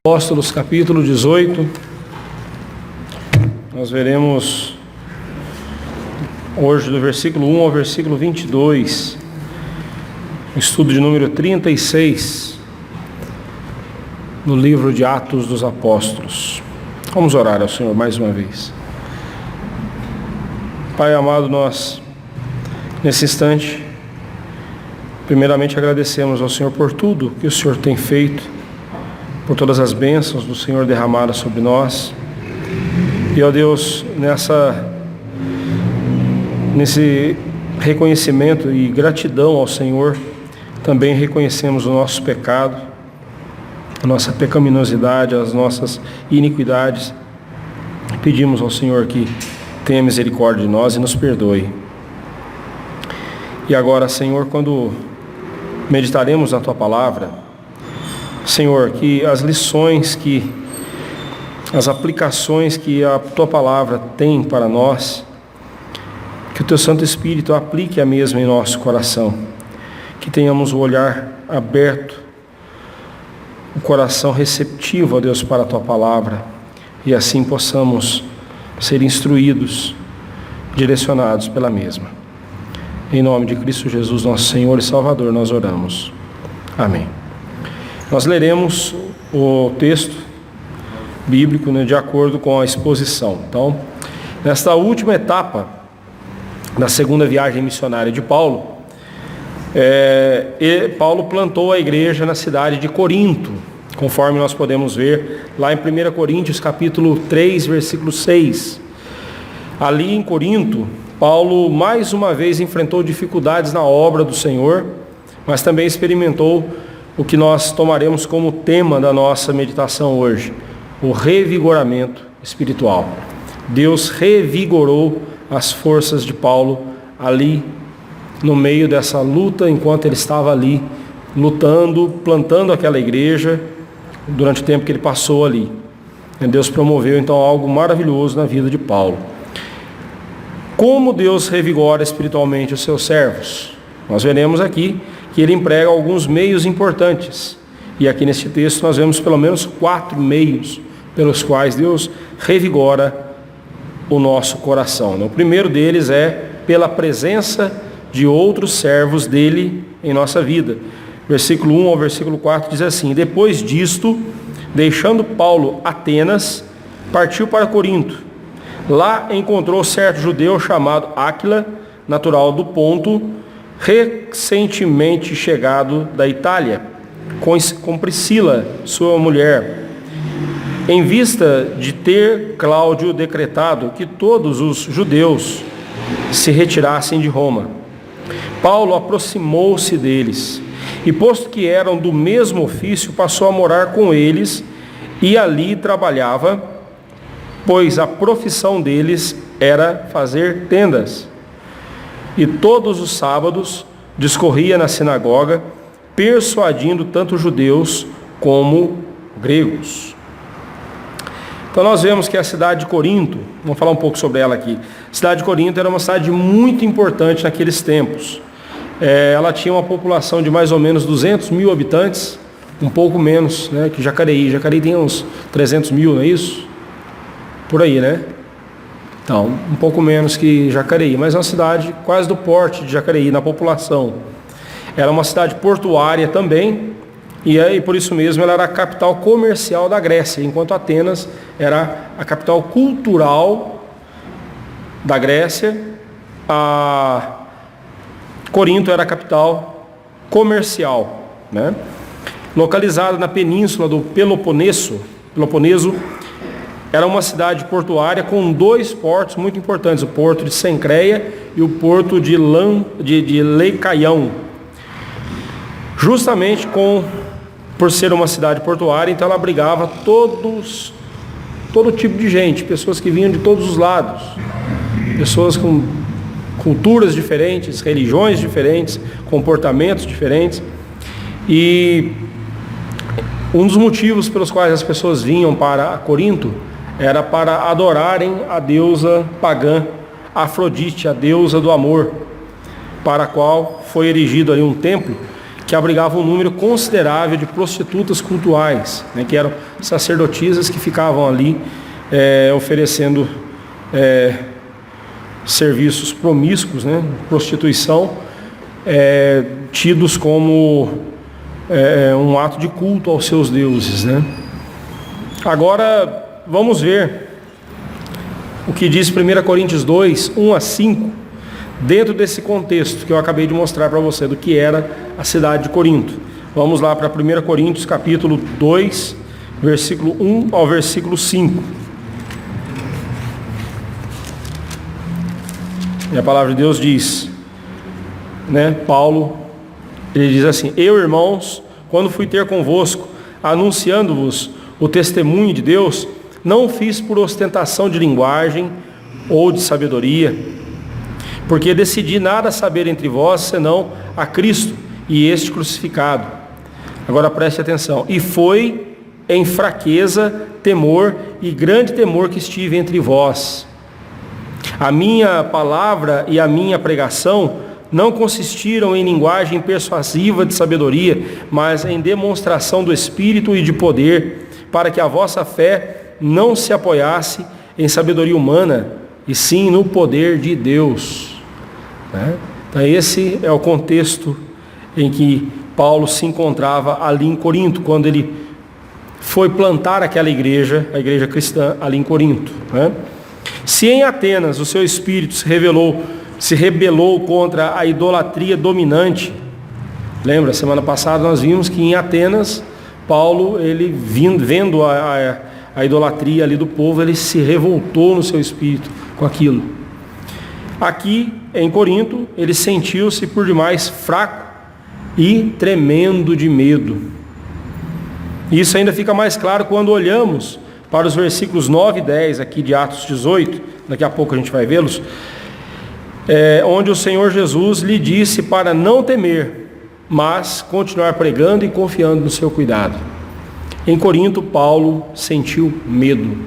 Apóstolos, capítulo 18, nós veremos hoje do versículo 1 ao versículo 22, o estudo de número 36, no livro de Atos dos Apóstolos. Vamos orar ao Senhor mais uma vez. Pai amado, nós, nesse instante, primeiramente agradecemos ao Senhor por tudo que o Senhor tem feito, por todas as bênçãos do Senhor derramadas sobre nós. E, ó Deus, nesse reconhecimento e gratidão ao Senhor, também reconhecemos o nosso pecado, a nossa pecaminosidade, as nossas iniquidades. Pedimos ao Senhor que tenha misericórdia de nós e nos perdoe. E agora, Senhor, quando meditaremos na Tua Palavra, Senhor, que as lições, as aplicações que a Tua Palavra tem para nós, que o Teu Santo Espírito aplique a mesma em nosso coração, que tenhamos o olhar aberto, o coração receptivo, ó Deus, para a Tua Palavra, e assim possamos ser instruídos, direcionados pela mesma. Em nome de Cristo Jesus, nosso Senhor e Salvador, nós oramos. Amém. Nós leremos o texto bíblico, de acordo com a exposição. Então, nesta última etapa da segunda viagem missionária de Paulo, Paulo plantou a igreja na cidade de Corinto, conforme nós podemos ver lá em 1 Coríntios capítulo 3, versículo 6. Ali em Corinto, Paulo mais uma vez enfrentou dificuldades na obra do Senhor, mas também experimentou o que nós tomaremos como tema da nossa meditação hoje, o revigoramento espiritual. Deus revigorou as forças de Paulo ali, no meio dessa luta, enquanto ele estava ali, lutando, plantando aquela igreja, durante o tempo que ele passou ali. Deus promoveu então algo maravilhoso na vida de Paulo. Como Deus revigora espiritualmente os seus servos? Nós veremos aqui que ele emprega alguns meios importantes. E aqui neste texto nós vemos pelo menos 4 meios pelos quais Deus revigora o nosso coração. O primeiro deles é pela presença de outros servos dele em nossa vida. Versículo 1 ao versículo 4 diz assim: Depois disto, deixando Paulo Atenas, partiu para Corinto. Lá encontrou certo judeu chamado Áquila, natural do Ponto, recentemente chegado da Itália, com Priscila, sua mulher, em vista de ter Cláudio decretado que todos os judeus se retirassem de Roma. Paulo aproximou-se deles, e posto que eram do mesmo ofício, passou a morar com eles, e ali trabalhava, pois a profissão deles era fazer tendas. E todos os sábados discorria na sinagoga, persuadindo tanto judeus como gregos. Então nós vemos que a cidade de Corinto, vamos falar um pouco sobre ela aqui. A cidade de Corinto era uma cidade muito importante naqueles tempos. Ela tinha uma população de mais ou menos 200 mil habitantes, um pouco menos, que Jacareí. Jacareí tem uns 300 mil, não é isso? Por aí, né? Então, um pouco menos que Jacareí, mas é uma cidade quase do porte de Jacareí na população. Era uma cidade portuária também, e aí por isso mesmo ela era a capital comercial da Grécia, enquanto Atenas era a capital cultural da Grécia, a Corinto era a capital comercial, Localizada na península do Peloponeso, era uma cidade portuária com 2 portos muito importantes, o porto de Cencreia e o porto de Lecaião. Justamente por ser uma cidade portuária, então ela abrigava todo tipo de gente, pessoas que vinham de todos os lados, pessoas com culturas diferentes, religiões diferentes, comportamentos diferentes. E um dos motivos pelos quais as pessoas vinham para Corinto era para adorarem a deusa pagã Afrodite, a deusa do amor, para a qual foi erigido ali um templo, que que abrigava um número considerável de prostitutas cultuais, né, que eram sacerdotisas que ficavam ali oferecendo serviços promíscuos, né, prostituição, tidos como um ato de culto aos seus deuses, né? Agora vamos ver o que diz 1 Coríntios 2, 1 a 5, dentro desse contexto que eu acabei de mostrar para você do que era a cidade de Corinto. Vamos lá para 1 Coríntios capítulo 2, versículo 1 ao versículo 5. E a palavra de Deus diz, né, Paulo, ele diz assim: eu, irmãos, quando fui ter convosco, anunciando-vos o testemunho de Deus, não fiz por ostentação de linguagem ou de sabedoria, porque decidi nada saber entre vós, senão a Cristo e este crucificado. Agora preste atenção. E foi em fraqueza, temor e grande temor que estive entre vós. A minha palavra e a minha pregação não consistiram em linguagem persuasiva de sabedoria, mas em demonstração do Espírito e de poder, para que a vossa fé não se apoiasse em sabedoria humana, e sim no poder de Deus. Então esse é o contexto em que Paulo se encontrava ali em Corinto, quando ele foi plantar aquela igreja, a igreja cristã ali em Corinto. Se em Atenas o seu espírito se rebelou contra a idolatria dominante, lembra, semana passada nós vimos que em Atenas, Paulo, ele vendo a idolatria ali do povo, ele se revoltou no seu espírito com aquilo. Aqui em Corinto, ele sentiu-se por demais fraco e tremendo de medo. Isso ainda fica mais claro quando olhamos para os versículos 9 e 10 aqui de Atos 18, daqui a pouco a gente vai vê-los, onde o Senhor Jesus lhe disse para não temer, mas continuar pregando e confiando no seu cuidado. Em Corinto, Paulo sentiu medo.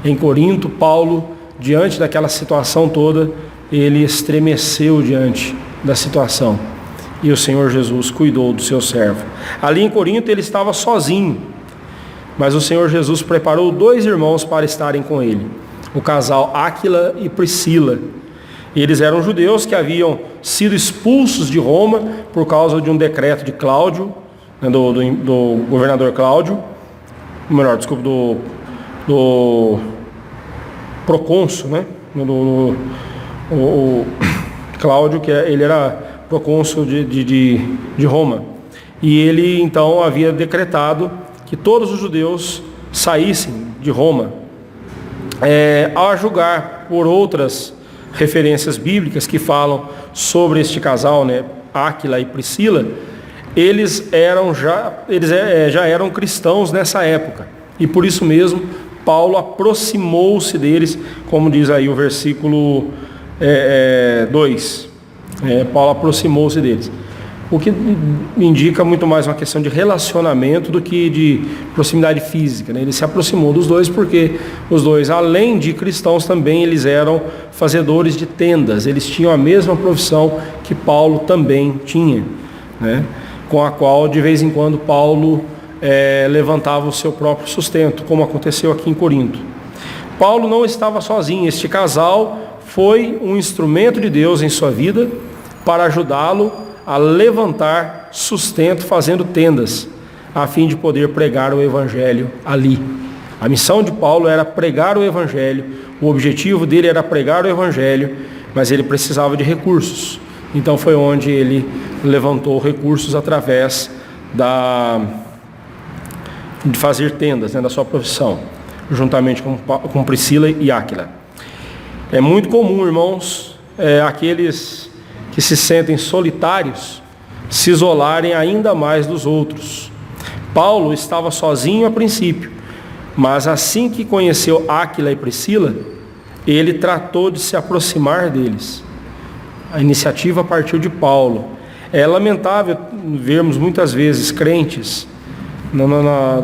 Em Corinto, Paulo, diante daquela situação toda, ele estremeceu diante da situação. E o Senhor Jesus cuidou do seu servo. Ali em Corinto ele estava sozinho, mas o Senhor Jesus preparou 2 irmãos para estarem com ele, o casal Áquila e Priscila. Eles eram judeus que haviam sido expulsos de Roma por causa de um decreto de Cláudio, do governador Cláudio, do procônsul, né? O Cláudio, que ele era procônsul de Roma. E ele então havia decretado que todos os judeus saíssem de Roma. A julgar por outras referências bíblicas que falam sobre este casal, né, Áquila e Priscila, eles já eram cristãos nessa época. E por isso mesmo, Paulo aproximou-se deles, como diz aí o versículo 2. Paulo aproximou-se deles. O que indica muito mais uma questão de relacionamento do que de proximidade física, né? Ele se aproximou dos dois porque os dois, além de cristãos, também eles eram fazedores de tendas. Eles tinham a mesma profissão que Paulo também tinha, né? Com a qual, de vez em quando, Paulo levantava o seu próprio sustento, como aconteceu aqui em Corinto. Paulo não estava sozinho. Este casal foi um instrumento de Deus em sua vida para ajudá-lo a levantar sustento fazendo tendas, a fim de poder pregar o Evangelho ali. A missão de Paulo era pregar o Evangelho, o objetivo dele era pregar o Evangelho, mas ele precisava de recursos. Então foi onde ele levantou recursos através de fazer tendas, né, da sua profissão, juntamente com Priscila e Áquila. É muito comum, irmãos, aqueles que se sentem solitários se isolarem ainda mais dos outros. Paulo estava sozinho a princípio, mas assim que conheceu Áquila e Priscila, ele tratou de se aproximar deles. A iniciativa partiu de Paulo. É lamentável vermos muitas vezes crentes na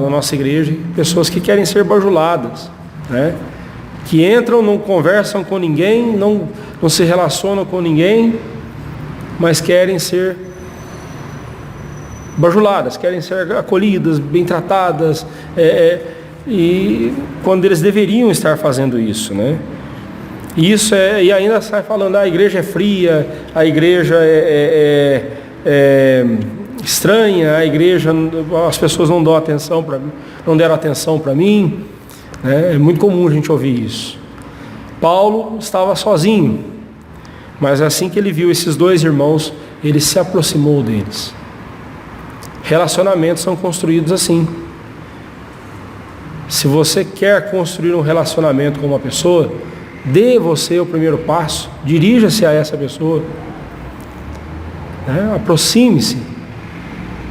nossa igreja, pessoas que querem ser bajuladas, né? Que entram, não conversam com ninguém, não se relacionam com ninguém, mas querem ser bajuladas, querem ser acolhidas, bem tratadas, e quando eles deveriam estar fazendo isso, né? E ainda sai falando, a igreja é fria, a igreja é estranha, a igreja, as pessoas não dão atenção para mim, não deram atenção para mim, né? É muito comum a gente ouvir isso. Paulo estava sozinho, mas assim que ele viu esses dois irmãos, ele se aproximou deles. Relacionamentos são construídos assim. Se você quer construir um relacionamento com uma pessoa, dê você o primeiro passo, dirija-se a essa pessoa, né? Aproxime-se.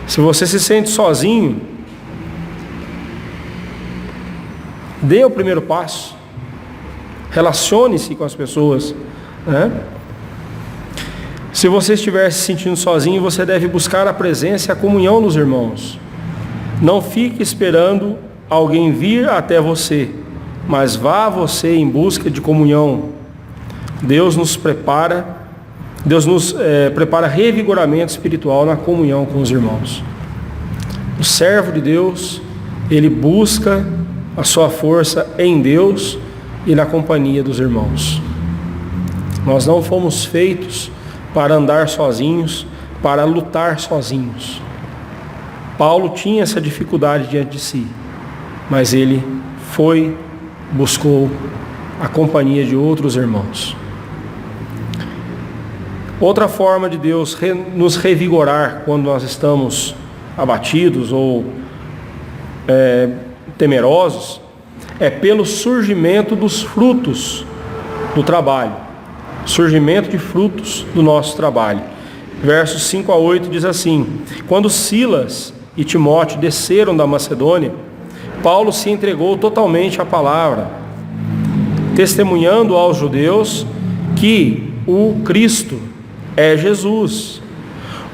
Se você se sente sozinho, dê o primeiro passo, relacione-se com as pessoas, né? Se você estiver se sentindo sozinho, você deve buscar a presença e a comunhão dos irmãos. Não fique esperando alguém vir até você, mas vá você em busca de comunhão. Deus nos prepara revigoramento espiritual na comunhão com os irmãos. O servo de Deus, ele busca a sua força em Deus e na companhia dos irmãos. Nós não fomos feitos para andar sozinhos, para lutar sozinhos. Paulo tinha essa dificuldade diante de si, mas ele buscou a companhia de outros irmãos. Outra forma de Deus nos revigorar quando nós estamos abatidos ou temerosos é pelo surgimento dos frutos do trabalho. Surgimento de frutos do nosso trabalho. Versos 5 a 8 diz assim: quando Silas e Timóteo desceram da Macedônia, Paulo se entregou totalmente à palavra, testemunhando aos judeus que o Cristo é Jesus.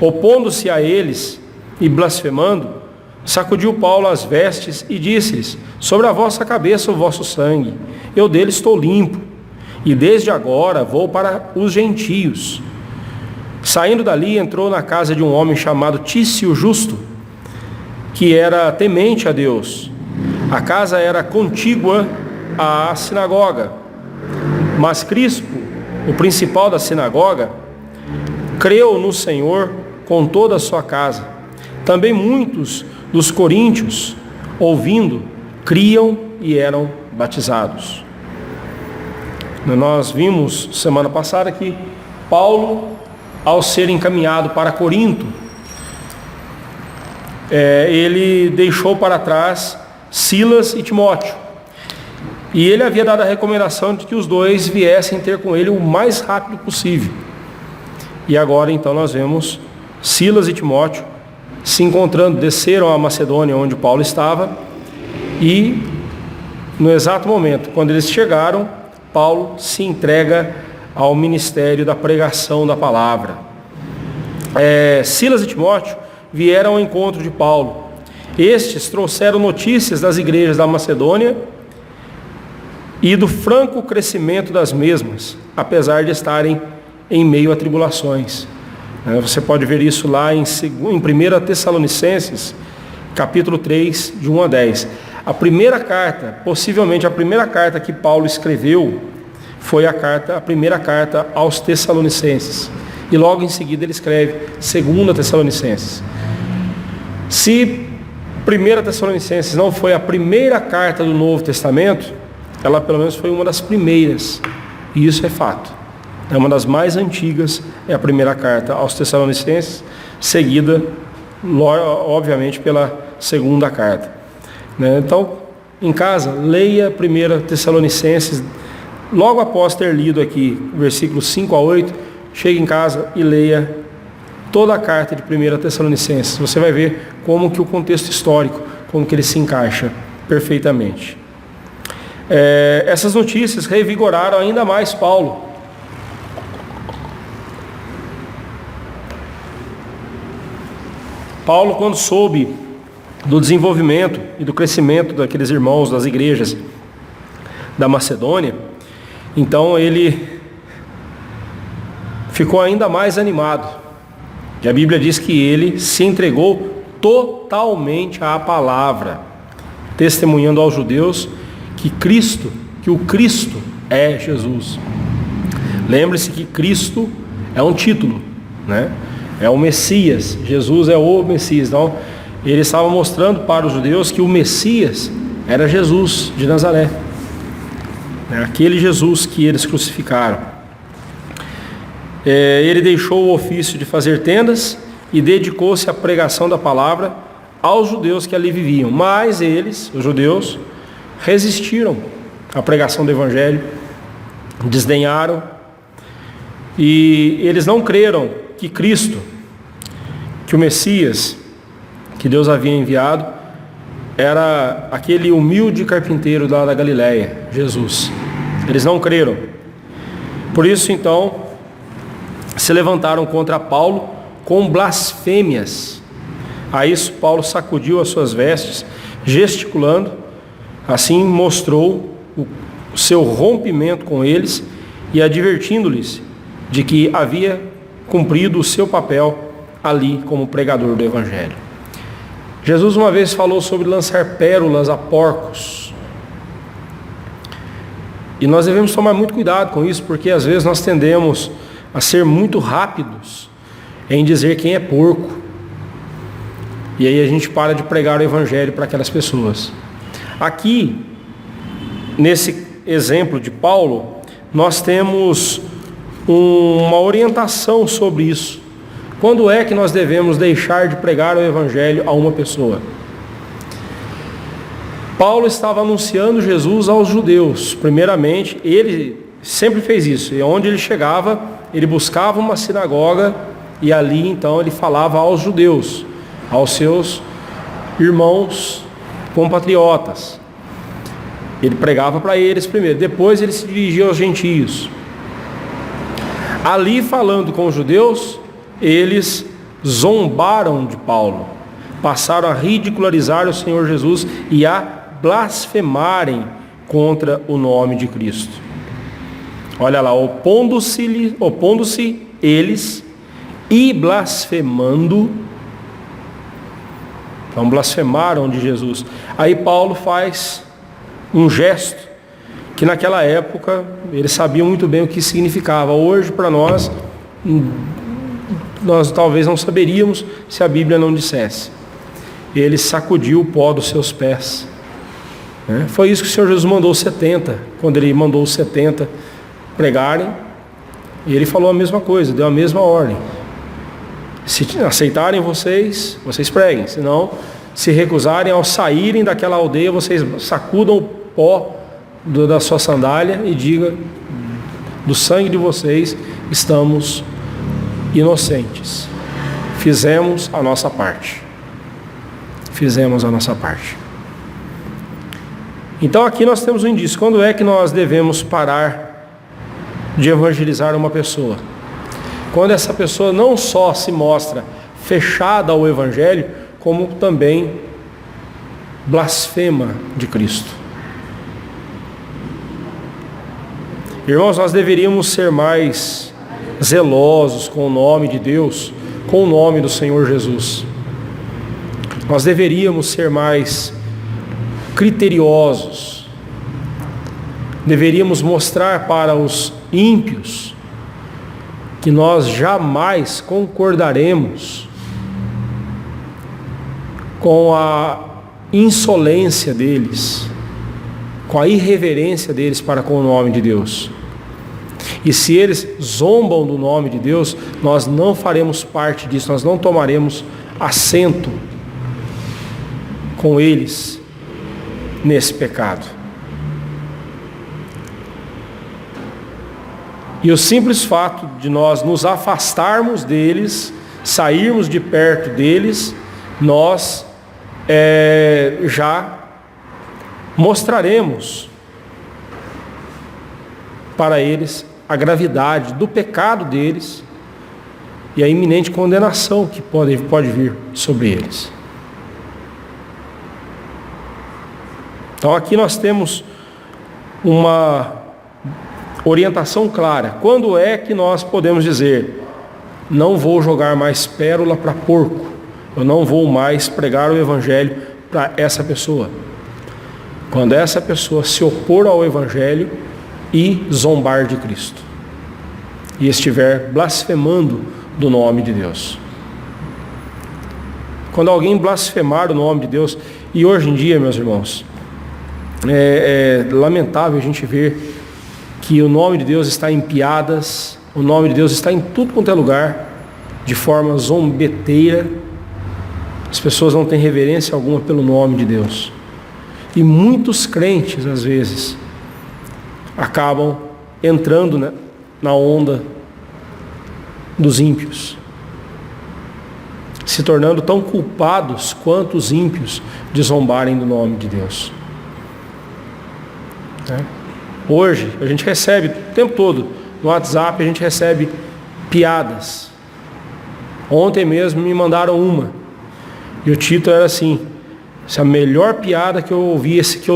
Opondo-se a eles e blasfemando, sacudiu Paulo as vestes e disse-lhes: sobre a vossa cabeça o vosso sangue, eu dele estou limpo, e desde agora vou para os gentios. Saindo dali, entrou na casa de um homem chamado Tício Justo, que era temente a Deus. A casa era contígua à sinagoga, mas Crispo, o principal da sinagoga, creu no Senhor com toda a sua casa. Também muitos dos coríntios, ouvindo, criam e eram batizados. Nós vimos semana passada que Paulo, ao ser encaminhado para Corinto, ele deixou para trás Silas e Timóteo. E ele havia dado a recomendação de que os dois viessem ter com ele o mais rápido possível. E agora então nós vemos Silas e Timóteo se encontrando, desceram a Macedônia onde Paulo estava, e no exato momento, quando eles chegaram, Paulo se entrega ao ministério da pregação da palavra. Silas e Timóteo vieram ao encontro de Paulo. Estes trouxeram notícias das igrejas da Macedônia e do franco crescimento das mesmas, apesar de estarem em meio a tribulações. Você pode ver isso lá em 1 Tessalonicenses, capítulo 3, de 1 a 10. A primeira carta, possivelmente a primeira carta que Paulo escreveu, foi a primeira carta aos Tessalonicenses. E logo em seguida ele escreve 2 Tessalonicenses. Se 1 Tessalonicenses não foi a primeira carta do Novo Testamento, ela pelo menos foi uma das primeiras. E isso é fato. É uma das mais antigas, é a primeira carta aos Tessalonicenses, seguida, obviamente, pela segunda carta. Então, em casa, leia 1 Tessalonicenses, logo após ter lido aqui, versículos 5 a 8, chegue em casa e leia toda a carta de 1 Tessalonicenses. Você vai ver como que o contexto histórico, como que ele se encaixa perfeitamente. Essas notícias revigoraram ainda mais Paulo. Paulo, quando soube do desenvolvimento e do crescimento daqueles irmãos das igrejas da Macedônia, então ele ficou ainda mais animado. E a Bíblia diz que ele se entregou totalmente à palavra, testemunhando aos judeus que o Cristo é Jesus. Lembre-se que Cristo é um título, né? É o Messias, Jesus é o Messias. Então, ele estava mostrando para os judeus que o Messias era Jesus de Nazaré, aquele Jesus que eles crucificaram. Ele deixou o ofício de fazer tendas e dedicou-se à pregação da palavra aos judeus que ali viviam. Mas eles, os judeus, resistiram à pregação do Evangelho, desdenharam, e eles não creram que Cristo, que o Messias, que Deus havia enviado, era aquele humilde carpinteiro lá da Galileia, Jesus. Eles não creram. Por isso, então, se levantaram contra Paulo com blasfêmias. A isso Paulo sacudiu as suas vestes, gesticulando, assim mostrou o seu rompimento com eles e advertindo-lhes de que havia cumprido o seu papel ali como pregador do Evangelho. Jesus uma vez falou sobre lançar pérolas a porcos. E nós devemos tomar muito cuidado com isso, porque às vezes nós tendemos a ser muito rápidos em dizer quem é porco. E aí a gente para de pregar o Evangelho para aquelas pessoas. Aqui, nesse exemplo de Paulo, nós temos uma orientação sobre isso. Quando é que nós devemos deixar de pregar o Evangelho a uma pessoa? Paulo estava anunciando Jesus aos judeus. Primeiramente, ele sempre fez isso. E onde ele chegava, ele buscava uma sinagoga e ali então ele falava aos judeus, aos seus irmãos compatriotas. Ele pregava para eles primeiro, depois ele se dirigia aos gentios. Ali falando com os judeus, eles zombaram de Paulo, passaram a ridicularizar o Senhor Jesus e a blasfemarem contra o nome de Cristo. Olha lá, opondo-se eles e blasfemando. Então blasfemaram de Jesus. Aí Paulo faz um gesto que naquela época eles sabiam muito bem o que significava. Hoje para nós talvez não saberíamos se a Bíblia não dissesse. Ele sacudiu o pó dos seus pés. Foi isso que o Senhor Jesus mandou os 70, quando ele mandou os 70 pregarem, e ele falou a mesma coisa, deu a mesma ordem. Se aceitarem vocês preguem, senão, se recusarem, ao saírem daquela aldeia, vocês sacudam o pó da sua sandália e digam: do sangue de vocês estamos inocentes. Fizemos a nossa parte. Fizemos a nossa parte. Então aqui nós temos um indício. Quando é que nós devemos parar de evangelizar uma pessoa? Quando essa pessoa não só se mostra fechada ao Evangelho, como também blasfema de Cristo. Irmãos, nós deveríamos ser mais zelosos com o nome de Deus, com o nome do Senhor Jesus. Nós deveríamos ser mais criteriosos. Deveríamos mostrar para os ímpios que nós jamais concordaremos com a insolência deles, com a irreverência deles para com o nome de Deus. E se eles zombam do nome de Deus, nós não faremos parte disso, nós não tomaremos assento com eles nesse pecado. E o simples fato de nós nos afastarmos deles, sairmos de perto deles, nós já mostraremos para eles a gravidade do pecado deles e a iminente condenação que pode vir sobre eles. Então aqui nós temos uma orientação clara. Quando é que nós podemos dizer: não vou jogar mais pérola para porco, eu não vou mais pregar o Evangelho para essa pessoa. Quando essa pessoa se opor ao Evangelho e zombar de Cristo, e estiver blasfemando do nome de Deus. Quando alguém blasfemar o nome de Deus, e hoje em dia, meus irmãos, é lamentável a gente ver que o nome de Deus está em piadas, o nome de Deus está em tudo quanto é lugar, de forma zombeteira. As pessoas não têm reverência alguma pelo nome de Deus. E muitos crentes, às vezes, acabam entrando na onda dos ímpios, se tornando tão culpados quanto os ímpios de zombarem do nome de Deus. Hoje, a gente recebe o tempo todo, no WhatsApp, a gente recebe piadas. Ontem mesmo me mandaram uma, e o título era assim: essa é a melhor piada que eu ouvi, que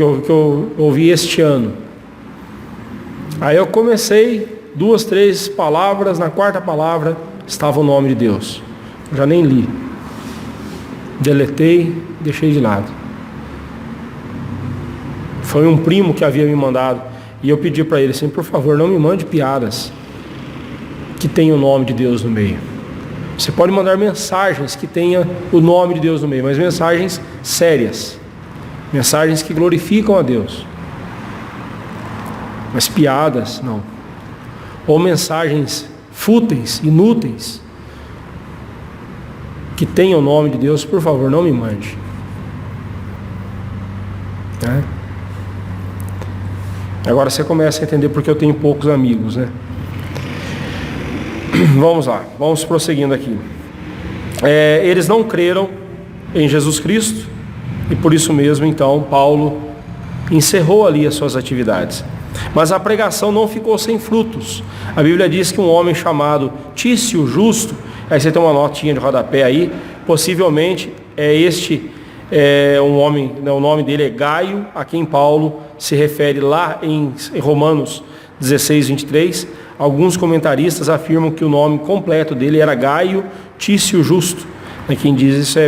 eu ouvi este ano. Aí eu comecei 2, 3 palavras, na quarta palavra estava o nome de Deus. Eu já nem li. Deletei, deixei de lado. Foi um primo que havia me mandado, e eu pedi para ele assim: por favor, não me mande piadas que tenham o nome de Deus no meio. Você pode mandar mensagens que tenham o nome de Deus no meio, mas mensagens sérias, mensagens que glorificam a Deus. Mas piadas, não. Ou mensagens fúteis, inúteis, que tenham o nome de Deus, por favor, não me mande. Agora você começa a entender porque eu tenho poucos amigos, né? Vamos lá, vamos prosseguindo aqui. Eles não creram em Jesus Cristo, e por isso mesmo, então, Paulo encerrou ali as suas atividades. Mas a pregação não ficou sem frutos. A Bíblia diz que um homem chamado Tício Justo, aí você tem uma notinha de rodapé aí, possivelmente um homem, o nome dele é Gaio, a quem Paulo se refere lá em Romanos 16, 23. Alguns comentaristas afirmam que o nome completo dele era Gaio Tício Justo. Quem diz isso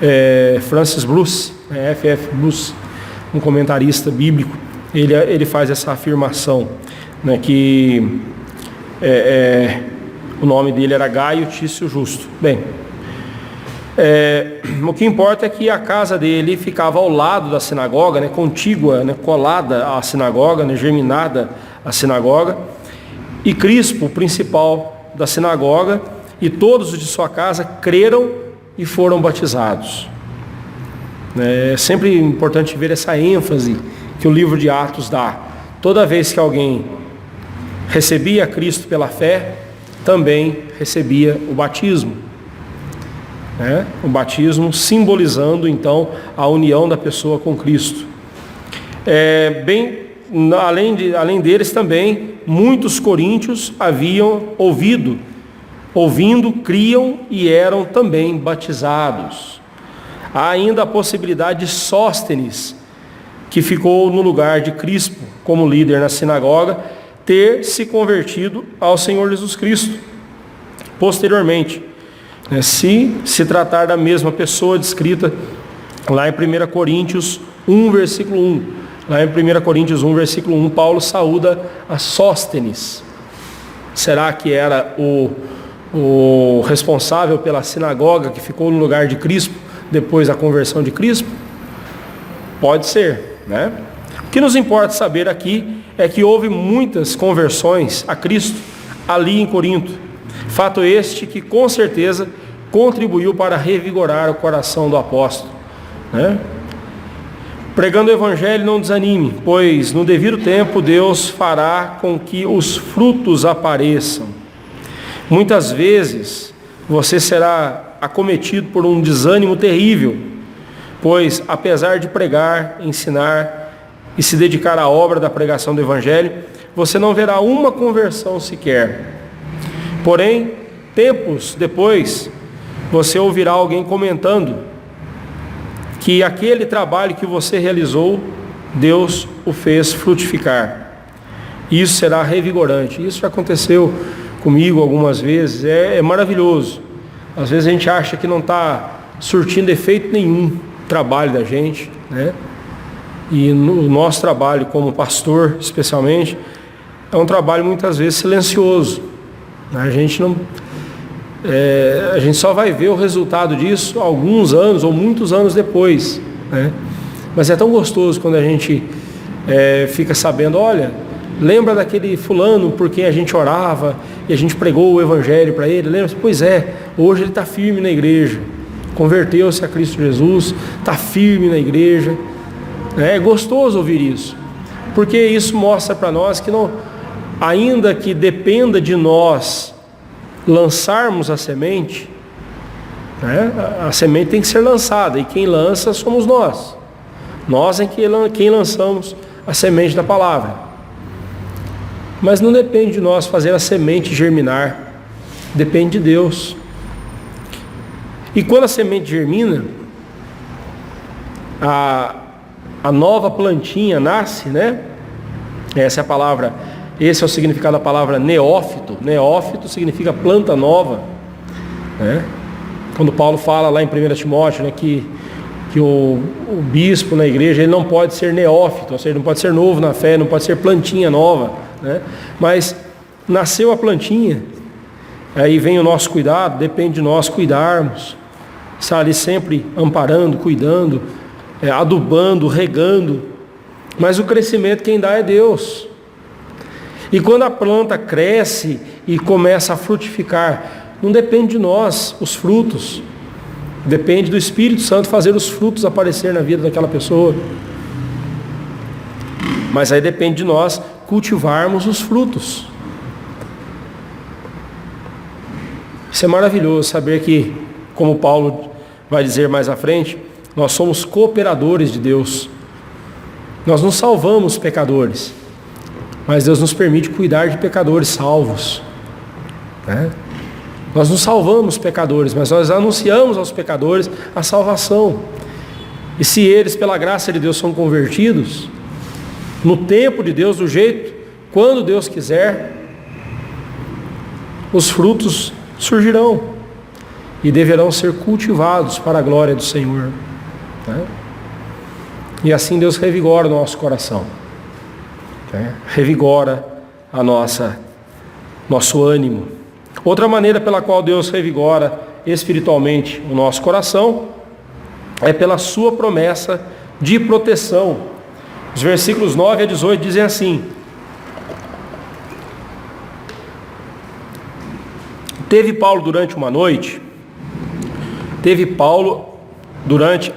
é Francis Bruce, F.F. Bruce, um comentarista bíblico. Ele faz essa afirmação, que o nome dele era Gaio Tício Justo. Bem, o que importa é que a casa dele ficava ao lado da sinagoga, contígua, colada à sinagoga, germinada à sinagoga. E Crispo, o principal da sinagoga, e todos os de sua casa creram e foram batizados. É sempre importante ver essa ênfase que o livro de Atos dá. Toda vez que alguém recebia Cristo pela fé, também recebia o batismo. O batismo simbolizando, então, a união da pessoa com Cristo. Além deles também, muitos coríntios haviam ouvindo, criam e eram também batizados. Há ainda a possibilidade de Sóstenes, que ficou no lugar de Crispo como líder na sinagoga, ter se convertido ao Senhor Jesus Cristo posteriormente, se tratar da mesma pessoa descrita lá em 1 Coríntios 1, versículo 1. Lá em 1 Coríntios 1, versículo 1, Paulo saúda a Sóstenes. Será que era o responsável pela sinagoga que ficou no lugar de Crispo depois da conversão de Crispo? Pode ser, O que nos importa saber aqui é que houve muitas conversões a Cristo ali em Corinto. Fato este que com certeza contribuiu para revigorar o coração do apóstolo. Pregando o Evangelho, não desanime, pois no devido tempo Deus fará com que os frutos apareçam. Muitas vezes você será acometido por um desânimo terrível, pois apesar de pregar, ensinar e se dedicar à obra da pregação do Evangelho, você não verá uma conversão sequer. Porém, tempos depois, você ouvirá alguém comentando que aquele trabalho que você realizou, Deus o fez frutificar. Isso será revigorante. Isso já aconteceu comigo algumas vezes. É maravilhoso. Às vezes a gente acha que não está surtindo efeito nenhum o trabalho da gente, né? E no nosso trabalho como pastor, especialmente, é um trabalho muitas vezes silencioso. A gente só vai ver o resultado disso alguns anos ou muitos anos depois, né? Mas é tão gostoso quando a gente fica sabendo, olha, lembra daquele fulano por quem a gente orava e a gente pregou o evangelho para ele? Lembra? Pois é, hoje ele está firme na igreja, converteu-se a Cristo Jesus, está firme na igreja. É gostoso ouvir isso, porque isso mostra para nós que não, ainda que dependa de nós lançarmos a semente, né, a semente tem que ser lançada, e quem lança somos nós. Nós é quem lançamos a semente da palavra. Mas não depende de nós fazer a semente germinar, depende de Deus. E quando a semente germina, a nova plantinha nasce, né? Essa é a palavra, esse é o significado da palavra neófito. Neófito significa planta nova, né? Quando Paulo fala lá em 1 Timóteo, né, que o bispo na igreja, ele não pode ser neófito, ou seja, não pode ser novo na fé, não pode ser plantinha nova, né? Mas nasceu a plantinha, aí vem o nosso cuidado, depende de nós cuidarmos, estar ali sempre amparando, cuidando, adubando, regando, mas o crescimento quem dá é Deus. E quando a planta cresce e começa a frutificar, não depende de nós os frutos, depende do Espírito Santo fazer os frutos aparecer na vida daquela pessoa. Mas aí depende de nós cultivarmos os frutos. Isso é maravilhoso, saber que, como Paulo vai dizer mais à frente, nós somos cooperadores de Deus. Nós não salvamos pecadores, mas Deus nos permite cuidar de pecadores salvos, né? Nós não salvamos pecadores, mas nós anunciamos aos pecadores a salvação. E se eles, pela graça de Deus, são convertidos, no tempo de Deus, do jeito, quando Deus quiser, os frutos surgirão e deverão ser cultivados para a glória do Senhor, né? E assim Deus revigora o nosso coração, né? Revigora a nosso ânimo. Outra maneira pela qual Deus revigora espiritualmente o nosso coração é pela sua promessa de proteção. Os versículos 9 a 18 dizem assim: Teve Paulo durante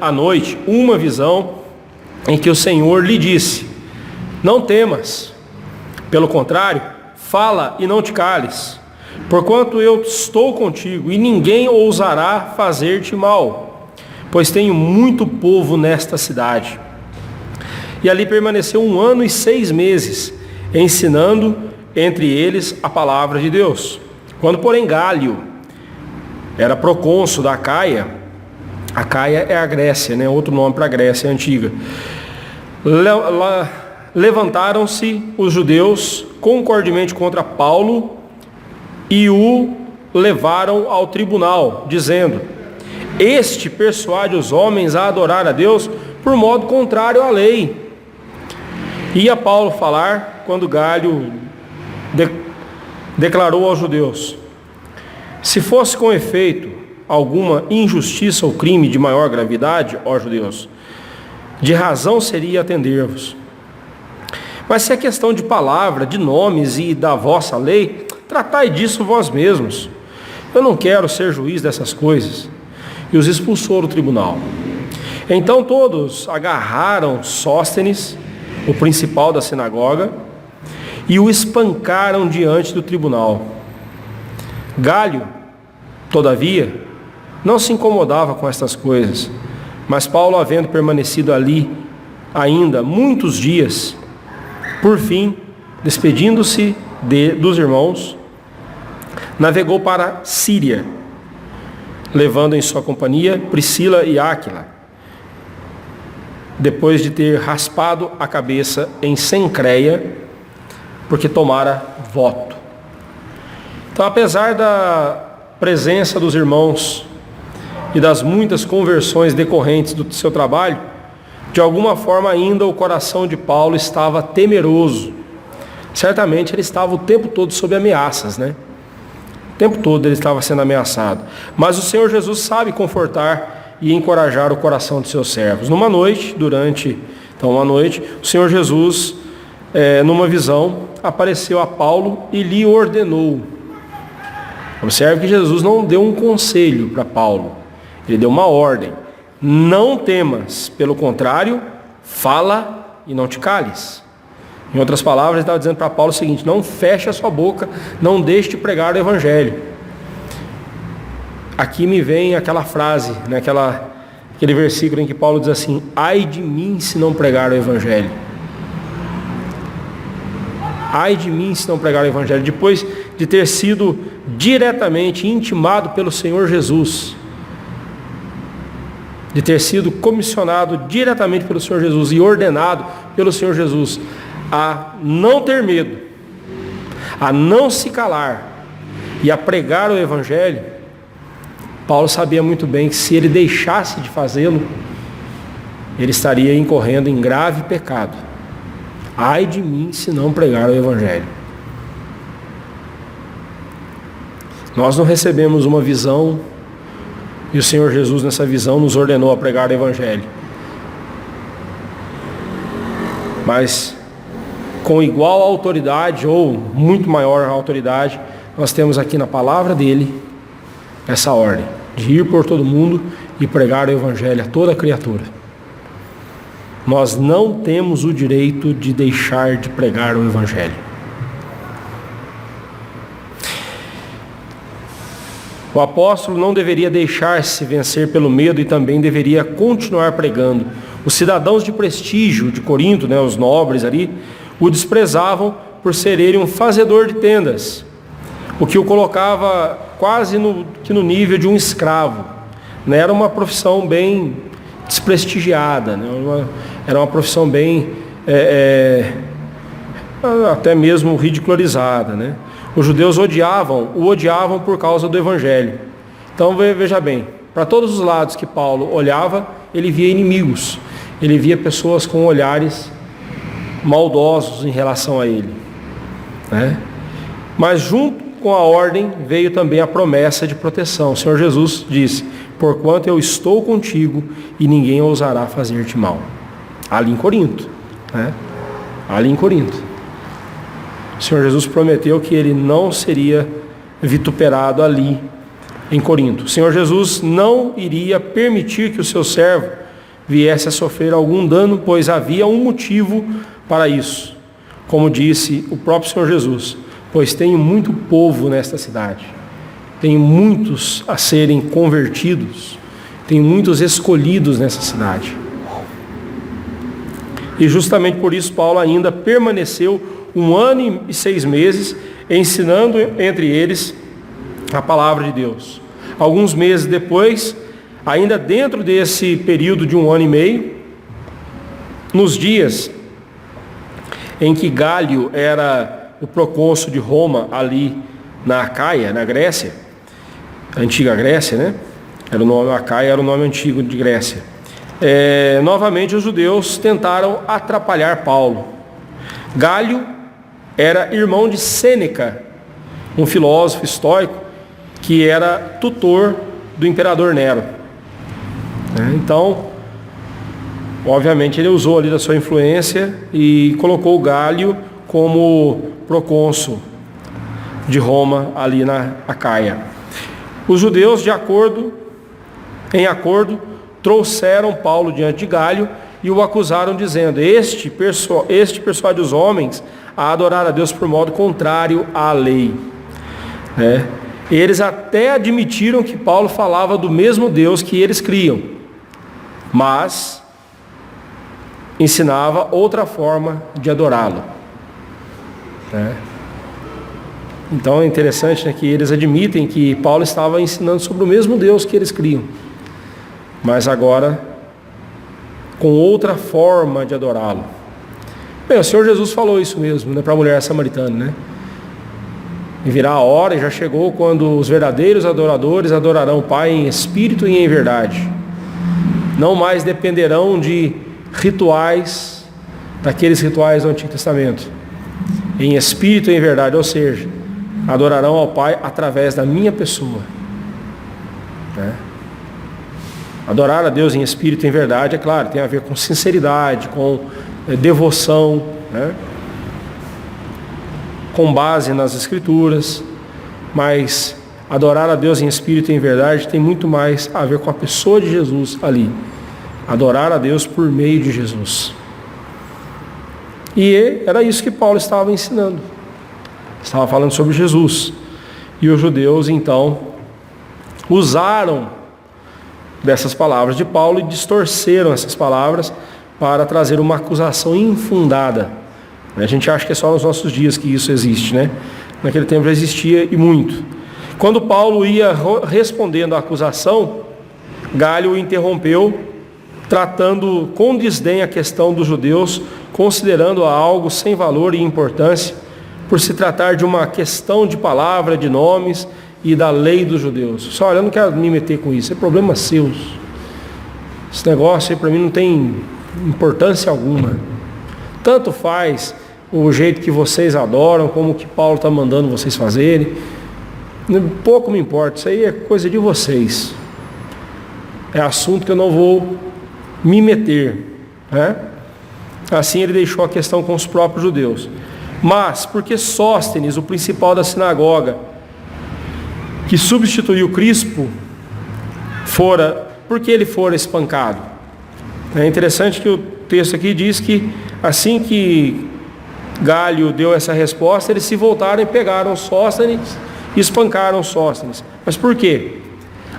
a noite uma visão em que o Senhor lhe disse: Não temas, pelo contrário, fala e não te cales, porquanto eu estou contigo, e ninguém ousará fazer-te mal, pois tenho muito povo nesta cidade. E ali permaneceu 1 ano e 6 meses, ensinando entre eles a palavra de Deus. Quando, porém, Gálio era procônsul da Acaia é a Grécia, né? Outro nome para a Grécia antiga. Levantaram-se os judeus concordemente contra Paulo e o levaram ao tribunal, dizendo: Este persuade os homens a adorar a Deus por modo contrário à lei. Ia Paulo falar quando Gálio declarou aos judeus: Se fosse com efeito alguma injustiça ou crime de maior gravidade, ó judeus, de razão seria atender-vos. Mas se é questão de palavra, de nomes e da vossa lei, tratai disso vós mesmos. Eu não quero ser juiz dessas coisas. E os expulsou do tribunal. Então todos agarraram Sóstenes, o principal da sinagoga, e o espancaram diante do tribunal. Gálio, todavia, não se incomodava com estas coisas, mas Paulo, havendo permanecido ali ainda muitos dias, por fim, despedindo-se dos irmãos, navegou para Síria, levando em sua companhia Priscila e Áquila, depois de ter raspado a cabeça em Cencreia, porque tomara voto. Então, apesar presença dos irmãos e das muitas conversões decorrentes do seu trabalho, de alguma forma ainda o coração de Paulo estava temeroso. Certamente ele estava o tempo todo sob ameaças, né? O tempo todo ele estava sendo ameaçado. Mas o Senhor Jesus sabe confortar e encorajar o coração de seus servos. Uma noite, o Senhor Jesus, numa visão, apareceu a Paulo e lhe ordenou. Observe que Jesus não deu um conselho para Paulo, ele deu uma ordem. Não temas, pelo contrário, fala e não te cales. Em outras palavras, ele estava dizendo para Paulo o seguinte: não feche a sua boca, não deixe de pregar o Evangelho. Aqui me vem aquela frase, né, aquele versículo em que Paulo diz assim: ai de mim se não pregar o Evangelho. Ai de mim se não pregar o Evangelho. Depois de ter sido diretamente intimado pelo Senhor Jesus, de ter sido comissionado diretamente pelo Senhor Jesus e ordenado pelo Senhor Jesus a não ter medo, a não se calar e a pregar o Evangelho, Paulo sabia muito bem que se ele deixasse de fazê-lo, ele estaria incorrendo em grave pecado. Ai de mim se não pregar o Evangelho. Nós não recebemos uma visão e o Senhor Jesus nessa visão nos ordenou a pregar o Evangelho. Mas com igual autoridade ou muito maior autoridade, nós temos aqui na palavra dele essa ordem de ir por todo mundo e pregar o Evangelho a toda criatura. Nós não temos o direito de deixar de pregar o Evangelho. O apóstolo não deveria deixar-se vencer pelo medo e também deveria continuar pregando. Os cidadãos de prestígio de Corinto, né, os nobres ali, o desprezavam por ser ele um fazedor de tendas, o que o colocava quase no nível de um escravo, né? Era uma profissão bem desprestigiada, né? Era uma profissão bem até mesmo ridicularizada, né? Os judeus o odiavam por causa do Evangelho. Então veja bem, para todos os lados que Paulo olhava, ele via inimigos, ele via pessoas com olhares maldosos em relação a ele, né? Mas junto com a ordem veio também a promessa de proteção. O Senhor Jesus disse: porquanto eu estou contigo e ninguém ousará fazer-te mal. Ali em Corinto, né? Ali em Corinto. O Senhor Jesus prometeu que ele não seria vituperado ali em Corinto. O Senhor Jesus não iria permitir que o seu servo viesse a sofrer algum dano, pois havia um motivo para isso. Como disse o próprio Senhor Jesus: pois tenho muito povo nesta cidade, tenho muitos a serem convertidos, tenho muitos escolhidos nessa cidade. E justamente por isso Paulo ainda permaneceu 1 ano e 6 meses ensinando entre eles a palavra de Deus. Alguns meses depois, ainda dentro desse período de 1 ano e meio, nos dias em que Gálio era o procônsul de Roma ali na Acaia, na Grécia, a antiga Grécia, né? Acaia era o nome antigo de Grécia. Novamente os judeus tentaram atrapalhar Paulo. Gálio era irmão de Sêneca, um filósofo estoico que era tutor do imperador Nero. Então, obviamente ele usou ali da sua influência e colocou o Gálio como procônsul de Roma ali na Acaia. Os judeus, em acordo, trouxeram Paulo diante de Gálio e o acusaram dizendo: este persuade os homens a adorar a Deus por modo contrário à lei. Eles até admitiram que Paulo falava do mesmo Deus que eles criam, mas ensinava outra forma de adorá-lo. Então é interessante, né, que eles admitem que Paulo estava ensinando sobre o mesmo Deus que eles criam, mas agora com outra forma de adorá-lo. Bem, o Senhor Jesus falou isso mesmo, né, para a mulher samaritana, né? E virá a hora, e já chegou, quando os verdadeiros adoradores adorarão o Pai em espírito e em verdade. Não mais dependerão de rituais, daqueles rituais do Antigo Testamento. Em espírito e em verdade, ou seja, adorarão ao Pai através da minha pessoa. Adorar a Deus em espírito e em verdade, é claro, tem a ver com sinceridade, com devoção, com base nas Escrituras, mas adorar a Deus em espírito e em verdade tem muito mais a ver com a pessoa de Jesus ali. Adorar a Deus por meio de Jesus. E era isso que Paulo estava ensinando. Estava falando sobre Jesus. E os judeus, então, usaram dessas palavras de Paulo e distorceram essas palavras para trazer uma acusação infundada. A gente acha que é só nos nossos dias que isso existe, né? Naquele tempo já existia e muito. Quando Paulo ia respondendo à acusação, Galho o interrompeu, tratando com desdém a questão dos judeus, considerando-a algo sem valor e importância, por se tratar de uma questão de palavra, de nomes e da lei dos judeus. Só olha, eu não quero me meter com isso, é problema seu. Esse negócio aí para mim não tem importância alguma. Tanto faz o jeito que vocês adoram, como o que Paulo está mandando vocês fazerem. Pouco me importa, isso aí é coisa de vocês. É assunto que eu não vou me meter. Assim ele deixou a questão com os próprios judeus. Mas, porque Sóstenes, o principal da sinagoga, que substituiu Crispo, porque ele fora espancado. É interessante que o texto aqui diz que assim que Galho deu essa resposta, eles se voltaram e pegaram Sóstenes e espancaram Sóstenes. Mas por quê?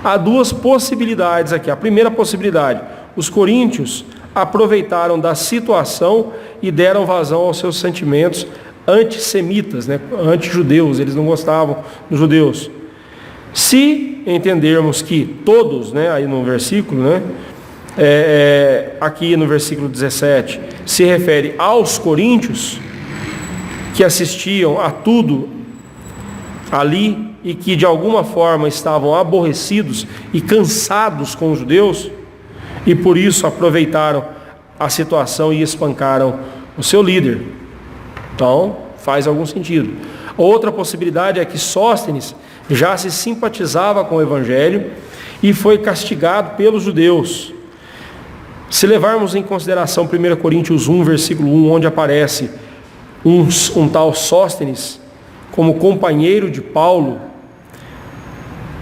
Há duas possibilidades aqui. A primeira possibilidade, os coríntios aproveitaram da situação e deram vazão aos seus sentimentos antissemitas, anti-judeus, eles não gostavam dos judeus. Se entendermos que todos, aí no versículo, aqui no versículo 17, se refere aos coríntios, que assistiam a tudo ali e que de alguma forma estavam aborrecidos e cansados com os judeus, e por isso aproveitaram a situação e espancaram o seu líder. Então, faz algum sentido. Outra possibilidade é que Sóstenes já se simpatizava com o Evangelho e foi castigado pelos judeus. Se levarmos em consideração 1 Coríntios 1, versículo 1, onde aparece um tal Sóstenes como companheiro de Paulo,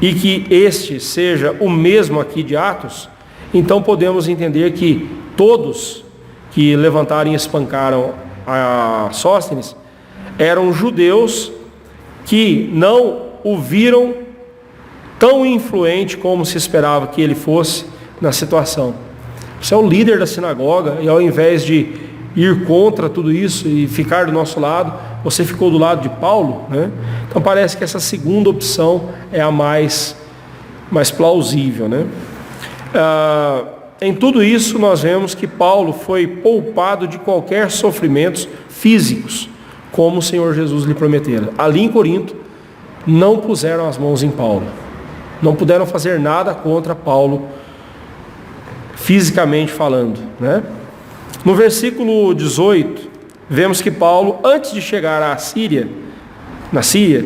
e que este seja o mesmo aqui de Atos, então podemos entender que todos que levantaram e espancaram a Sóstenes eram judeus que não o viram tão influente como se esperava que ele fosse na situação. Você é o líder da sinagoga e ao invés de ir contra tudo isso e ficar do nosso lado, você ficou do lado de Paulo, Então parece que essa segunda opção é a mais plausível, Em tudo isso nós vemos que Paulo foi poupado de qualquer sofrimentos físicos, como o Senhor Jesus lhe prometera. Ali em Corinto, não puseram as mãos em Paulo. Não puderam fazer nada contra Paulo, fisicamente falando, No versículo 18, vemos que Paulo, antes de chegar na Síria,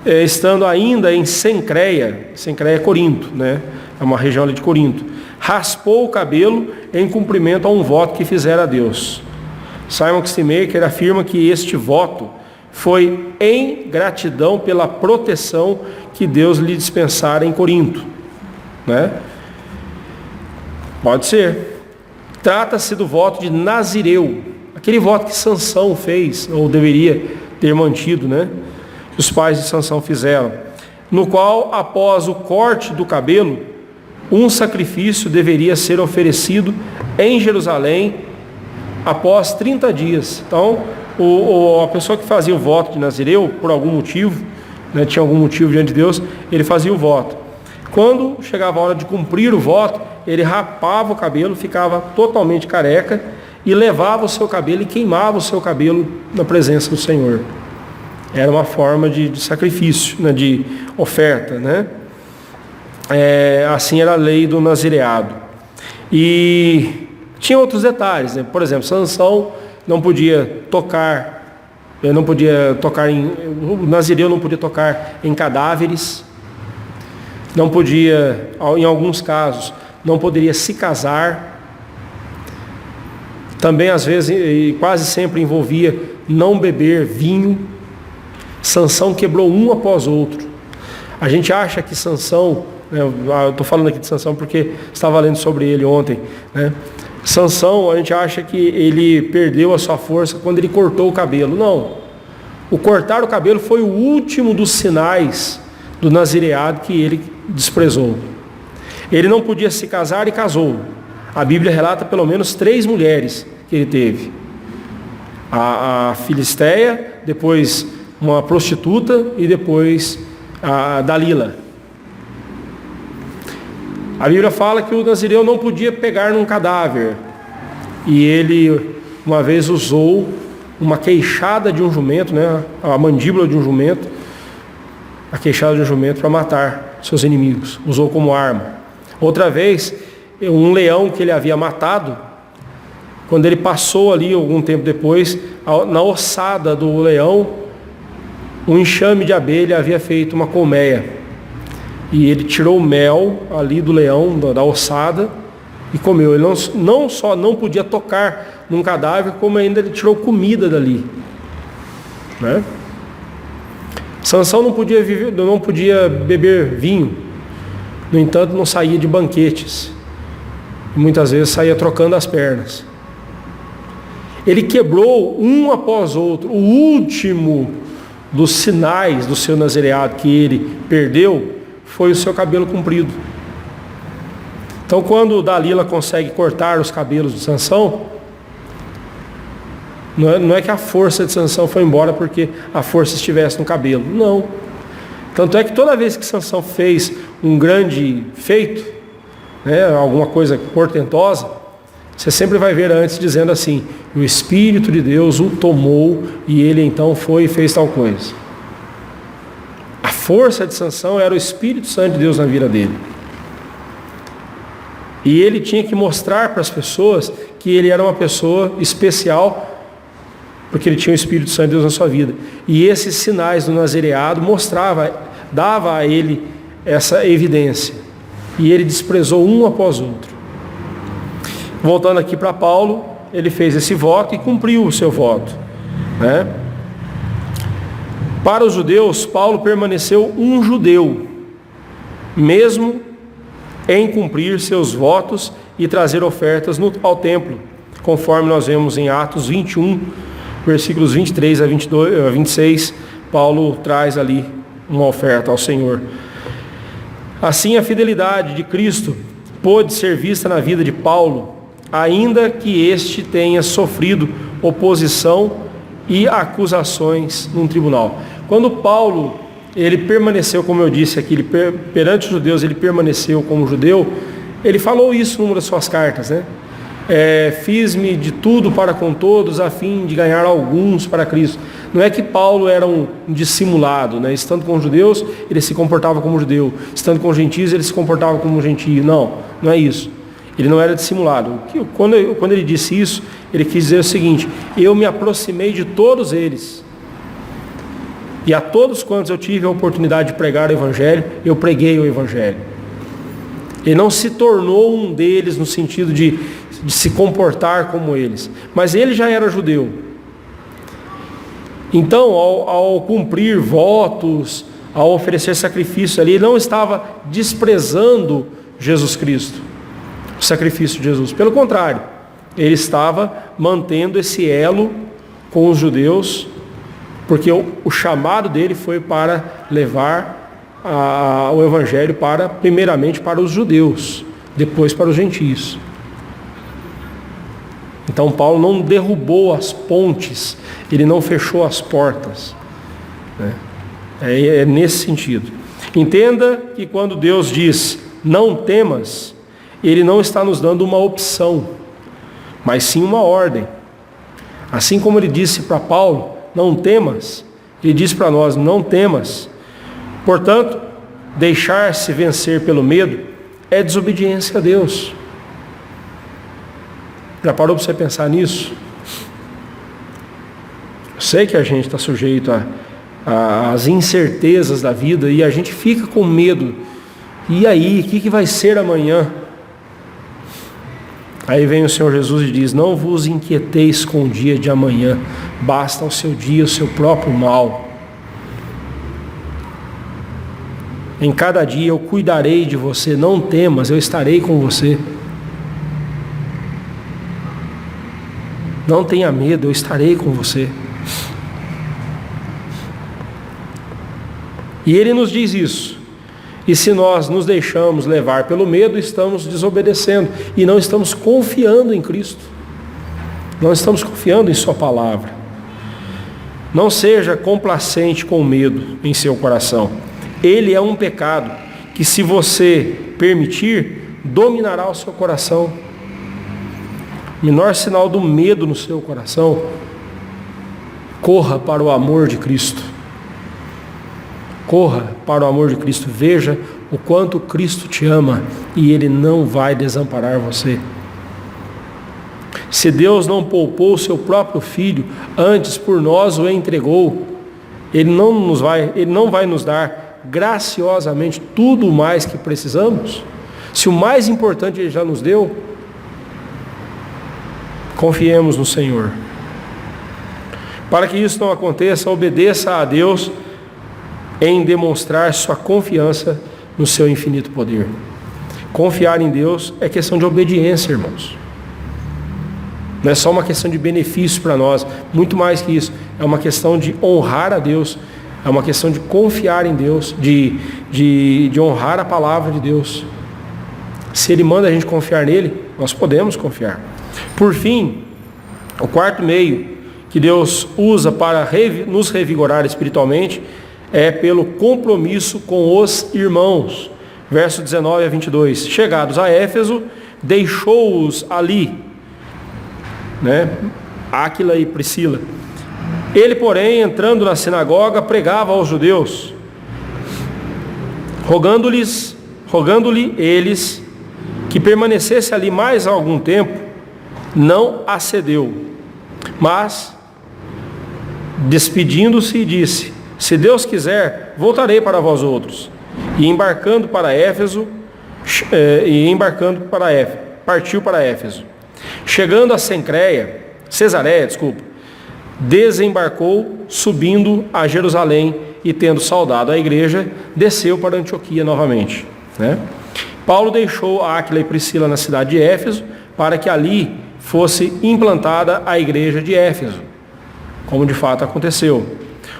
estando ainda em Cencreia é Corinto, É uma região ali de Corinto, raspou o cabelo em cumprimento a um voto que fizera a Deus. Simon Kistemaker afirma que este voto foi em gratidão pela proteção que Deus lhe dispensara em Corinto, Pode ser. Trata-se do voto de Nazireu, aquele voto que Sansão fez, ou deveria ter mantido, que os pais de Sansão fizeram, no qual, após o corte do cabelo, um sacrifício deveria ser oferecido em Jerusalém após 30 dias. Então, a pessoa que fazia o voto de Nazireu, por algum motivo, tinha algum motivo diante de Deus, ele fazia o voto. Quando chegava a hora de cumprir o voto, ele rapava o cabelo, ficava totalmente careca, e levava o seu cabelo e queimava o seu cabelo na presença do Senhor. Era uma forma de sacrifício, né, de oferta, né? Assim era a lei do nazireado. E tinha outros detalhes, né? Por exemplo, Sansão não podia tocar, o nazireu não podia tocar em cadáveres, não podia, em alguns casos, não poderia se casar. Também às vezes e quase sempre envolvia não beber vinho. Sansão quebrou um após outro. A gente acha que Sansão, né, eu estou falando aqui de Sansão porque estava lendo sobre ele ontem, né? Sansão, a gente acha que ele perdeu a sua força quando ele cortou o cabelo. Não. O cortar o cabelo foi o último dos sinais do nazireado que ele desprezou. Ele não podia se casar e casou. A Bíblia relata pelo menos 3 mulheres que ele teve. A Filisteia, depois uma prostituta e depois a Dalila. A Bíblia fala que o nazireu não podia pegar num cadáver. E ele uma vez usou uma queixada de um jumento, né, a mandíbula de um jumento, a queixada de um jumento para matar seus inimigos. Usou como arma. Outra vez, um leão que ele havia matado, quando ele passou ali, algum tempo depois, na ossada do leão, um enxame de abelha havia feito uma colmeia. E ele tirou o mel ali do leão, da ossada, e comeu. Ele não só não podia tocar num cadáver, como ainda ele tirou comida dali, né? Sansão não podia beber vinho. No entanto, não saía de banquetes. E muitas vezes saía trocando as pernas. Ele quebrou um após outro. O último dos sinais do seu nazireado que ele perdeu foi o seu cabelo comprido. Então, quando Dalila consegue cortar os cabelos de Sansão, não é que a força de Sansão foi embora porque a força estivesse no cabelo. Não. Tanto é que toda vez que Sansão fez um grande feito, né, alguma coisa portentosa, você sempre vai ver antes dizendo assim: o Espírito de Deus o tomou e ele então foi e fez tal coisa. A força de Sansão era o Espírito Santo de Deus na vida dele. E ele tinha que mostrar para as pessoas que ele era uma pessoa especial, porque ele tinha o Espírito Santo de Deus na sua vida. E esses sinais do nazireado dava a ele essa evidência. E ele desprezou um após outro. Voltando aqui para Paulo, ele fez esse voto e cumpriu o seu voto, né? Para os judeus, Paulo permaneceu um judeu, mesmo em cumprir seus votos e trazer ofertas ao templo, conforme nós vemos em Atos 21, versículos 23 a 26, Paulo traz ali uma oferta ao Senhor. Assim, a fidelidade de Cristo pôde ser vista na vida de Paulo, ainda que este tenha sofrido oposição e acusações num tribunal. Quando Paulo, ele permaneceu, como eu disse aqui, perante os judeus, ele permaneceu como judeu, ele falou isso numa das suas cartas, né? Fiz-me de tudo para com todos, a fim de ganhar alguns para Cristo. Não é que Paulo era um dissimulado, né? Estando com os judeus, ele se comportava como judeu. Estando com os gentios, ele se comportava como gentio. Não é isso. Ele não era dissimulado. Quando ele disse isso, ele quis dizer o seguinte: eu me aproximei de todos eles. E a todos quantos eu tive a oportunidade de pregar o Evangelho, eu preguei o Evangelho. Ele não se tornou um deles no sentido de se comportar como eles. Mas ele já era judeu. Então, ao cumprir votos, ao oferecer sacrifício ali, ele não estava desprezando Jesus Cristo, o sacrifício de Jesus. Pelo contrário, ele estava mantendo esse elo com os judeus, porque o chamado dele foi para levar o Evangelho primeiramente para os judeus, depois para os gentios. Então Paulo não derrubou as pontes, ele não fechou as portas, né? É nesse sentido. Entenda que quando Deus diz não temas, ele não está nos dando uma opção, mas sim uma ordem. Assim como ele disse para Paulo, não temas, Ele diz para nós: não temas. Portanto, deixar-se vencer pelo medo é desobediência a Deus. Já parou para você pensar nisso? Eu sei que a gente está sujeito às incertezas da vida e a gente fica com medo. E aí, o que vai ser amanhã? Aí vem o Senhor Jesus e diz: não vos inquieteis com o dia de amanhã, basta o seu dia, o seu próprio mal. Em cada dia eu cuidarei de você, não temas, eu estarei com você. Não tenha medo, eu estarei com você. E Ele nos diz isso. E se nós nos deixamos levar pelo medo, estamos desobedecendo e não estamos confiando em Cristo. Não estamos confiando em Sua palavra. Não seja complacente com o medo em seu coração. Ele é um pecado que, se você permitir, dominará o seu coração. O menor sinal do medo no seu coração, corra para o amor de Cristo. Corra para o amor de Cristo. Veja o quanto Cristo te ama e Ele não vai desamparar você. Se Deus não poupou o seu próprio Filho, antes por nós o entregou, Ele não vai nos dar graciosamente tudo mais que precisamos? Se o mais importante Ele já nos deu, confiemos no Senhor. Para que isso não aconteça, obedeça a Deus em demonstrar sua confiança no seu infinito poder. Confiar em Deus é questão de obediência, irmãos. Não é só uma questão de benefício para nós, muito mais que isso. É uma questão de honrar a Deus, é uma questão de confiar em Deus, de honrar a palavra de Deus. Se Ele manda a gente confiar nele, nós podemos confiar. Por fim, o quarto meio que Deus usa para nos revigorar espiritualmente é pelo compromisso com os irmãos. Verso 19 a 22. Chegados a Éfeso, deixou-os ali, Áquila e Priscila. Ele, porém, entrando na sinagoga, pregava aos judeus, rogando-lhe eles que permanecesse ali mais algum tempo. Não acedeu, mas, despedindo-se, disse: se Deus quiser, voltarei para vós outros. E embarcando para Éfeso, partiu para Éfeso. Chegando a Cesareia, desembarcou, subindo a Jerusalém, e tendo saudado a igreja, desceu para Antioquia novamente. Paulo deixou Áquila e Priscila na cidade de Éfeso, para que ali fosse implantada a igreja de Éfeso, como de fato aconteceu.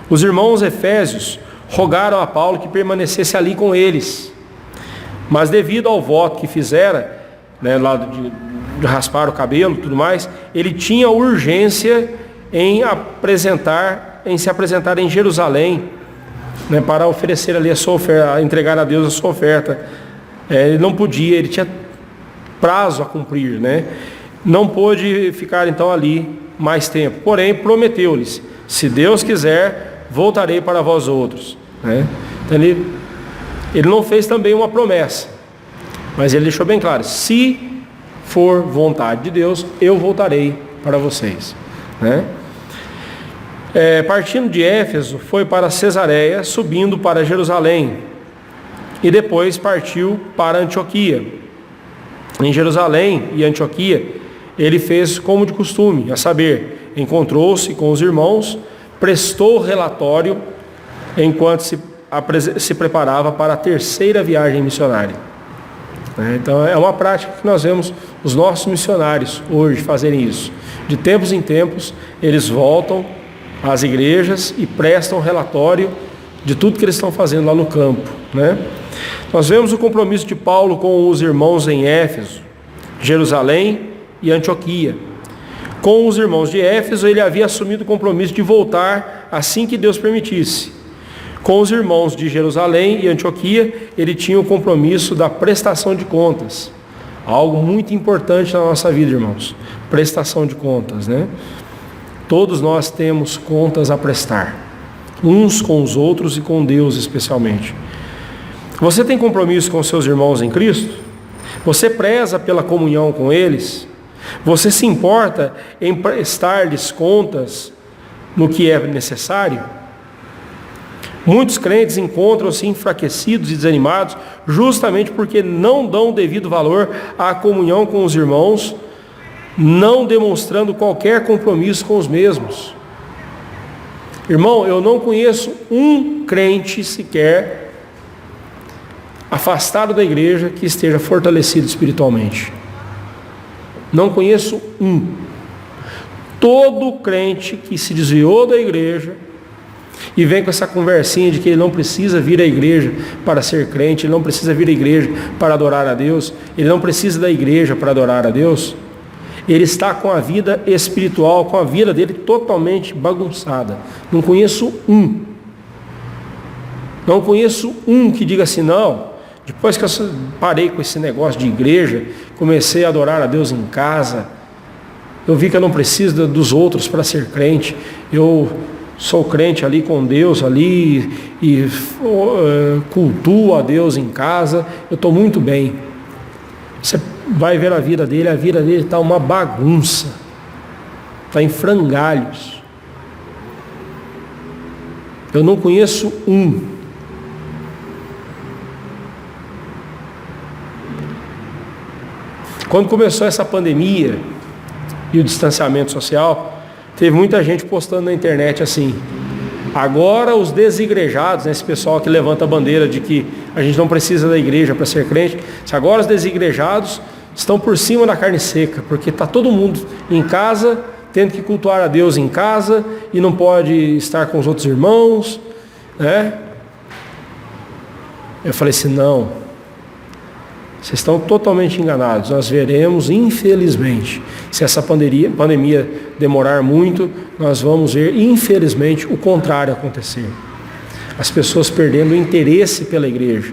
Os irmãos efésios rogaram a Paulo que permanecesse ali com eles, mas devido ao voto que fizera, lá de raspar o cabelo e tudo mais, ele tinha urgência em se apresentar em Jerusalém, para oferecer ali a sua oferta, entregar a Deus a sua oferta. Ele não podia, ele tinha prazo a cumprir, Não pôde ficar então ali mais tempo. Porém, prometeu-lhes: se Deus quiser, voltarei para vós outros. Então ele não fez também uma promessa, mas ele deixou bem claro: se for vontade de Deus, eu voltarei para vocês. Partindo de Éfeso, foi para Cesareia, subindo para Jerusalém, e depois partiu para Antioquia. Em Jerusalém e Antioquia, ele fez como de costume, a saber, encontrou-se com os irmãos, prestou relatório enquanto se preparava para a terceira viagem missionária. Então é uma prática que nós vemos os nossos missionários hoje fazerem isso. De tempos em tempos, eles voltam às igrejas e prestam relatório de tudo que eles estão fazendo lá no campo. Nós vemos o compromisso de Paulo com os irmãos em Éfeso, Jerusalém e Antioquia. Com os irmãos de Éfeso, ele havia assumido o compromisso de voltar assim que Deus permitisse. Com os irmãos de Jerusalém e Antioquia, ele tinha o compromisso da prestação de contas. Algo muito importante na nossa vida, irmãos. Prestação de contas, Todos nós temos contas a prestar. uns com os outros e com Deus especialmente. Você tem compromisso com seus irmãos em Cristo? Você preza pela comunhão com eles? Você se importa em prestar-lhes contas no que é necessário? Muitos crentes encontram-se enfraquecidos e desanimados justamente porque não dão o devido valor à comunhão com os irmãos, não demonstrando qualquer compromisso com os mesmos. Irmão, eu não conheço um crente sequer afastado da igreja que esteja fortalecido espiritualmente. Não conheço um. Todo crente que se desviou da igreja e vem com essa conversinha de que ele não precisa vir à igreja para ser crente, ele não precisa vir à igreja para adorar a Deus, ele não precisa da igreja para adorar a Deus, ele está com a vida espiritual, com a vida dele totalmente bagunçada. Não conheço um. Não conheço um que diga assim, não, depois que eu parei com esse negócio de igreja, comecei a adorar a Deus em casa, eu vi que eu não preciso dos outros para ser crente, eu sou crente ali com Deus ali e cultuo a Deus em casa, eu estou muito bem. Você vai ver a vida dele está uma bagunça, está em frangalhos. Eu não conheço um. Quando começou essa pandemia e o distanciamento social, teve muita gente postando na internet assim, agora os desigrejados, esse pessoal que levanta a bandeira de que a gente não precisa da igreja para ser crente, se agora os desigrejados estão por cima da carne seca, porque está todo mundo em casa, tendo que cultuar a Deus em casa, e não pode estar com os outros irmãos, né? Eu falei assim, não, vocês estão totalmente enganados. Nós veremos, infelizmente, se essa pandemia demorar muito, nós vamos ver, infelizmente, o contrário acontecer. As pessoas perdendo o interesse pela igreja.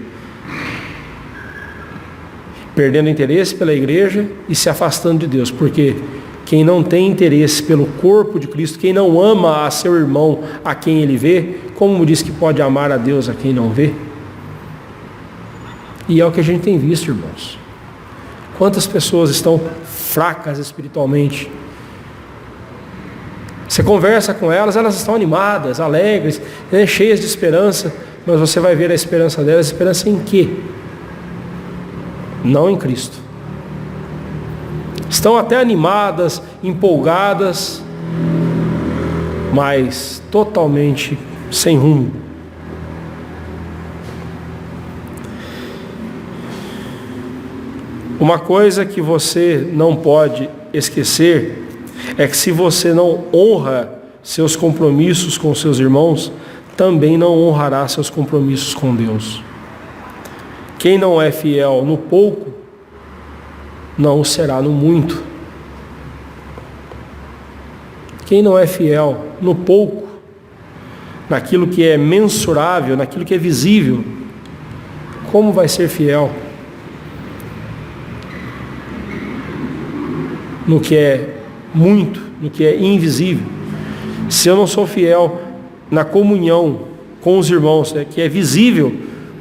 Perdendo o interesse pela igreja e se afastando de Deus. Porque quem não tem interesse pelo corpo de Cristo, quem não ama a seu irmão a quem ele vê, como diz que pode amar a Deus a quem não vê? E é o que a gente tem visto, irmãos. Quantas pessoas estão fracas espiritualmente? Você conversa com elas, elas estão animadas, alegres, né, cheias de esperança, mas você vai ver a esperança delas, esperança em quê? Não em Cristo. Estão até animadas, empolgadas, mas totalmente sem rumo. Uma coisa que você não pode esquecer é que se você não honra seus compromissos com seus irmãos, também não honrará seus compromissos com Deus. Quem não é fiel no pouco, não o será no muito. Quem não é fiel no pouco, naquilo que é mensurável, naquilo que é visível, como vai ser fiel no que é muito, no que é invisível? Se eu não sou fiel na comunhão com os irmãos, que é visível,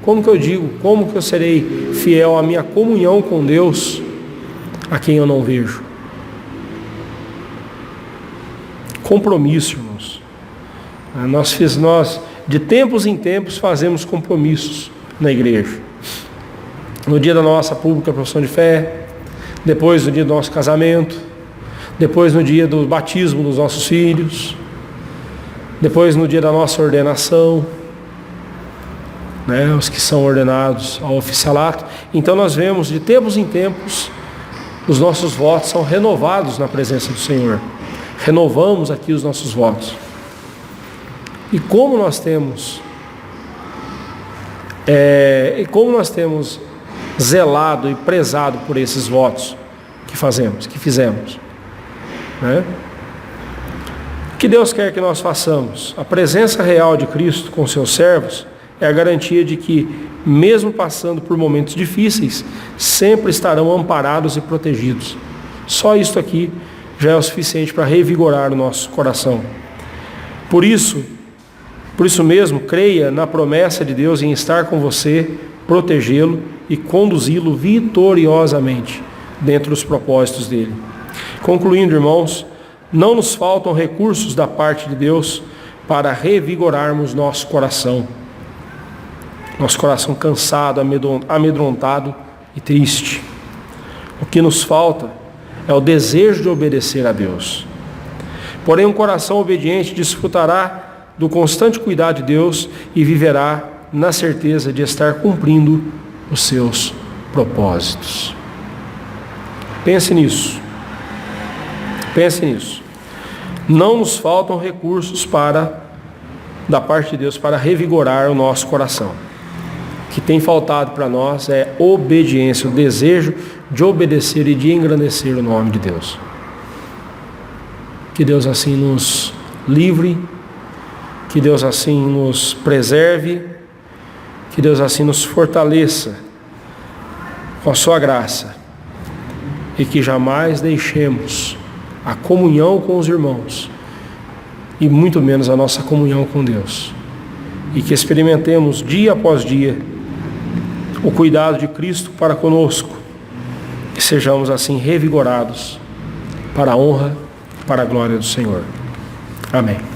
como que eu digo, como que eu serei fiel à minha comunhão com Deus, a quem eu não vejo? Compromisso, irmãos. Nós de tempos em tempos fazemos compromissos na igreja. No dia da nossa pública profissão de fé, depois no dia do nosso casamento, depois no dia do batismo dos nossos filhos, depois no dia da nossa ordenação, né, os que são ordenados ao oficialato. Então nós vemos de tempos em tempos, os nossos votos são renovados na presença do Senhor. Renovamos aqui os nossos votos. E como nós temos zelado e prezado por esses votos que fizemos, né? O que Deus quer que nós façamos? A presença real de Cristo com seus servos é a garantia de que, mesmo passando por momentos difíceis, sempre estarão amparados e protegidos. Só isso aqui já é o suficiente para revigorar o nosso coração. Por isso, Por isso mesmo, creia na promessa de Deus em estar com você, protegê-lo e conduzi-lo vitoriosamente dentro dos propósitos dele. Concluindo, irmãos, não nos faltam recursos da parte de Deus para revigorarmos nosso coração cansado, amedrontado e triste. O que nos falta é o desejo de obedecer a Deus. Porém, um coração obediente desfrutará do constante cuidado de Deus e viverá na certeza de estar cumprindo os seus propósitos. Pense nisso. Pense nisso. Não nos faltam recursos da parte de Deus para revigorar o nosso coração. O que tem faltado para nós é obediência, o desejo de obedecer e de engrandecer o nome de Deus. Que Deus assim nos livre, que Deus assim nos preserve, que Deus assim nos fortaleça com a sua graça e que jamais deixemos a comunhão com os irmãos e muito menos a nossa comunhão com Deus, e que experimentemos dia após dia o cuidado de Cristo para conosco e sejamos assim revigorados para a honra, para a glória do Senhor. Amém.